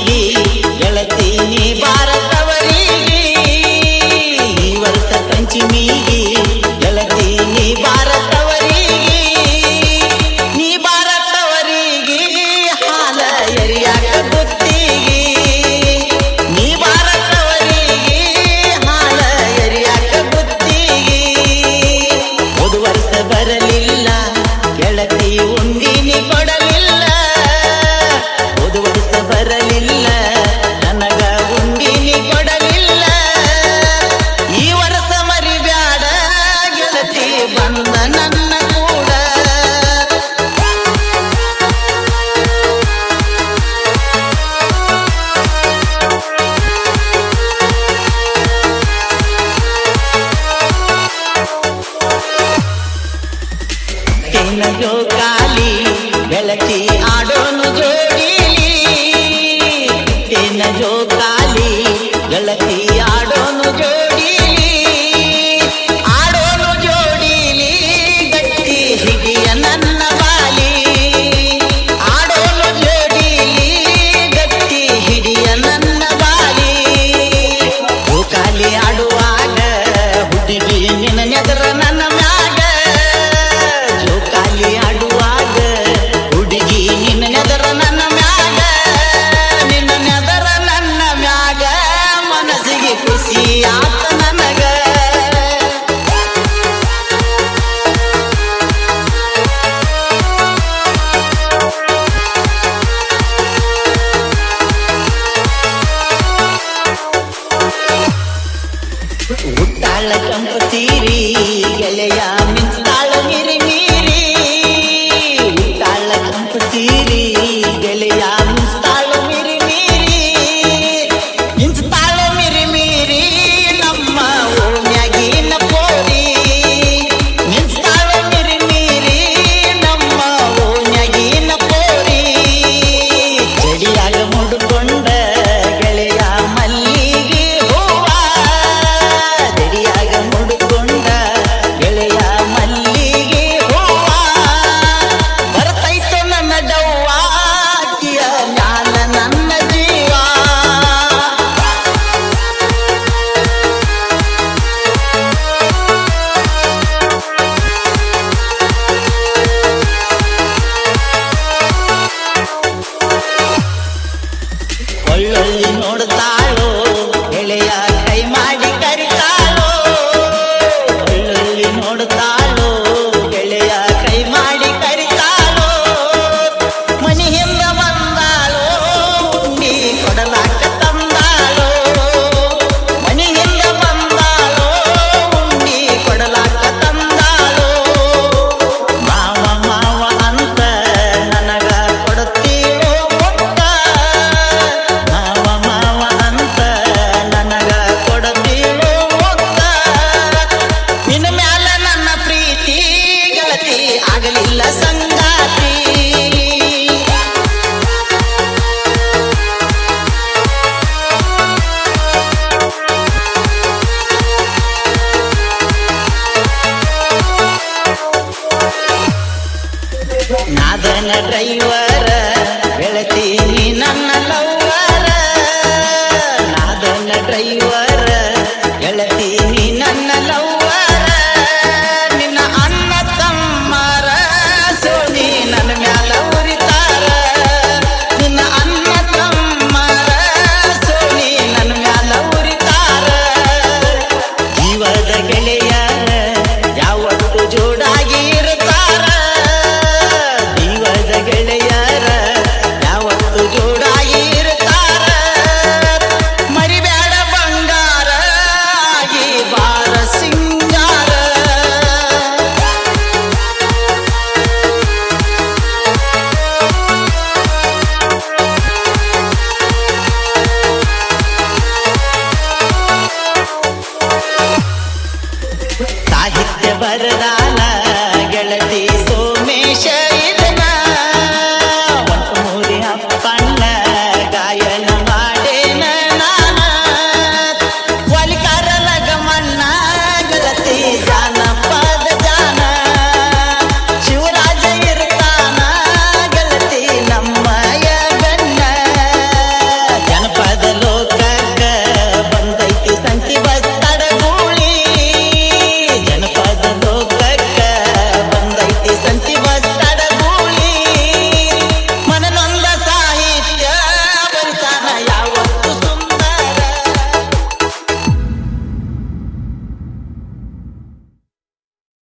ಮನಿಗೆ ಗೆಳತಿ ನೀ ಭಾರತವರಿಗೆ ಈ ವರ್ಷ ಪಂಚಮಿಗೆ ಗೆಳತಿ ನೀ ಭಾರತವರಿಗೆ ನೀ ಭಾರತವರಿಗೆ ಹಾಲ ಎರಿಯಾಕ ಬುತ್ತಿಗೆ ನೀ ಭಾರತವರಿಗೆ ಹಾಲ ಎರಿಯಾಕ ಬುತ್ತಿಗೆ ಹೋದ ವರ್ಷ ಬರಲಿಲ್ಲ ಗೆಳತಿ ಉಂಡಿನಿ ಕೊಡಲಿಲ್ಲ ಹೋದ ವರ್ಷ ಬರಲಿಲ್ಲ ನನಗ ಉಂಡಿನಿ ಕೊಡಲಿಲ್ಲ ಈ ವರ್ಷ ಮರಿಬ್ಯಾಡ ಗೆಳತಿ ಬಂದ ನನ್ನ ಕೂಡ ಜೋಕಾಲಿ ಗೆಳತಿ ಆಡೋನು ಜೋಡಿಲಿ ಜೋಕಾಲಿ ಗೆಳತಿ ಆಡೋನು ಜೋಡಿಲಿ ಆಡೋನು ಜೋಡಿಲಿ ಗಟ್ಟಿ ಹಿಡಿಯ ನನ್ನ ಬಾಲಿ ಆಡೋನು ಜೋಡಿಲಿ ಗಟ್ಟಿ ಹಿಡಿಯ ನನ್ನ ಬಾಲಿ ಜೋಕಾಲಿ ಆಡುವಾಗ ಹುಡುಗಿ ನಿನ್ನ ನೆದರ ನನ್ನ ಮ್ಯಾಗ ಜೋಕಾಲಿ ಆಡುವಾಗ ಹುಡುಗಿ ನಿನ್ನ ನೆದರ ನನ್ನ ಮ್ಯಾಗ ನಿನ್ನ ನೆದರ ನನ್ನ ಮ್ಯಾಗ ಮನಸ್ಸಿಗೆ ಖುಷಿ ಆತ ನನಗ ಉಟ್ಟಾಳ ಕೆಂಪು ಸೀರಿ ಗೆಳೆಯ ಮಿಂಚಾಳ ಮಿರಿ ಮೀರಿ ಉಟ್ಟಾಳ ಕೆಂಪು ಸೀರಿ ಗೆಳೆಯ ಮಿಂಚಾಳ ಮಿರಿ ಮೀರಿ ಮಿಂಚಾಳ ಮಿರಿ ಮೀರಿ ನಮ್ಮ ಓಣ್ಯಾಗಿನ ಪೋರಿ ಮಿಂಚಾಳ ಮಿರಿ ಮೀರಿ ನಮ್ಮ ಓಣ್ಯಾಗಿನ ಪೋರಿ ಜಡಿಯಾಗ ಮುಡ್ಕೊಂಡ ಗೆಳೆಯ ಮಲ್ಲಿಗೆ ಹೂವ ಜಡಿಯಾಗ ಮುಡ್ಕೊಂಡ ಗೆಳೆಯ ಮಲ್ಲಿಗೆ ಹೂವ ಬರ್ತೈತೆ ನನ್ನ ಡವ್ವ ಆಕಿಯ ಮ್ಯಾಲ ನನ್ನ ಜೀವ ಒಳ್ಳೊಳ್ಳಿ ನೋಡ್ತಾಳೋ ಗೆಳೆಯ ಕೈ ಮಾಡಿ ಕರಿತಾಳೋ ಒಳ್ಳೊಳ್ಳಿ ನೋಡ್ತಾಳೋ ಗೆಳೆಯ ಕೈ ಮಾಡಿ ಕರಿತಾಳೋ ಮನಿ ಹಿಂದ ಬಂದಾಳೋ ಉಂಡಿ ಕೊಡಲಾಕ ತಂದಾಳೋ ಮನಿ ಹಿಂದ ಬಂದಾಳೋ ಉಂಡಿ ಕೊಡಲಾಕ ತಂದಾಳೋ ಮಾವ ಮಾವ ಅಂತ ನನಗ ಕೊಡ್ತೀವೋ ಮುಟ್ಟ ಮಾವ ಮಾವ ಅಂತ ನನಗ ಕೊಡ್ತೀವೋ ಮುಟ್ಟ ನಿನ್ನ ಮ್ಯಾಲ ನನ್ನ ಪ್ರೀತಿ ಗೆಳತಿ ಆಗಲಿಲ್ಲ ಸಂಗಾತಿ ನಾದನ ಡ್ರೈವರ ಗೆಳತಿ ನೀ ನನ್ನ ಲವ್ವರ ನಾದನ ಡ್ರೈವರ ಗೆಳತಿ ನೀ ನನ್ನ ಲವ್ವರ ನಿನ್ನ ಅಣ್ಣ ತಮ್ಮರ ಸೋನಿ ನನ್ನ ಮ್ಯಾಲ ಉರಿತಾರ ನಿನ್ನ ಅಣ್ಣ ತಮ್ಮರ ಸೋನಿ ನನ್ನ ಮ್ಯಾಲ ಉರಿತಾರ ಜೀವದ ಗೆಳೆಯರ ಯಾವತ್ತು ಜೋಡಾಗಿ ಇರ್ತಾರ ಜೀವದ ಗೆಳೆಯರ ಯಾವತ್ತು ಜೋಡಾಗಿ ಇರ್ತಾರ ಮರಿಬ್ಯಾಡ ಬಂಗಾರ ಆಗಿ ಬಾರ ಸಿಂಗಾರ ಸಾಹಿತ್ಯ ಬರದ